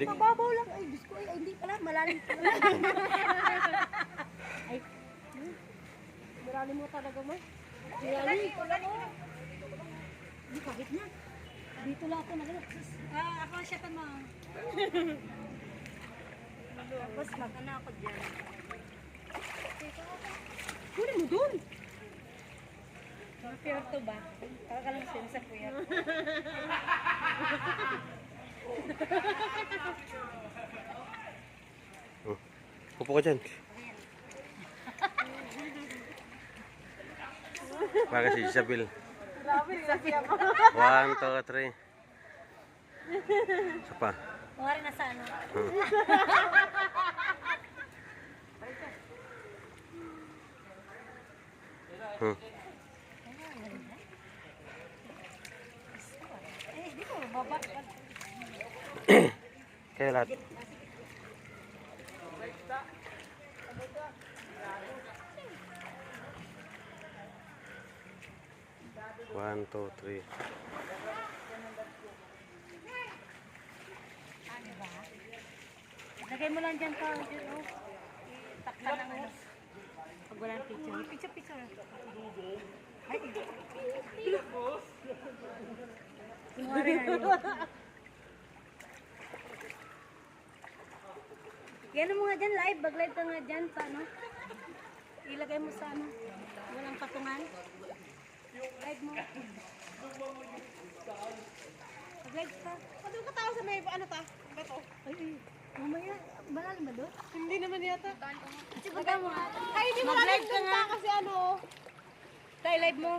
Mababaw lang. Ay, Diyos ko. Ay, hindi pala. Malalim pala. Ay, malalim mo talaga, ma. Malalim pala mo. Hindi, kahit na. Dito lang ako nagano. Ako siya pa, ma. Tapos mag-ana ako dyan. Kunin mo doon. Pure to ba? Para ka lang sa kuya. Upo ka dyan. Baka si Isabel. Grabe, Isabel. 1, 2, 3. Isa pa. Wari na sa ano. Eh, di ko baba. Kaya lahat. One, two, three. Ano ba? Lagay mo lang dyan pa. Takpan ng ano. Pag walang picture. Picture. Ay, sinwari na yun. Yan mo nga dyan, live. Bag-live ka nga dyan. Paano? Ilagay mo sa ano. Walang patungan. Live mo. Pag-live ka. Doon ka tao sa may ano ta? Bato. Ay, mamaya. Malalim ba doon? Hindi naman yata. Sige, mo nga. Ay, hindi mo Mag-live natin ka nga. kasi ano. Tayo live mo.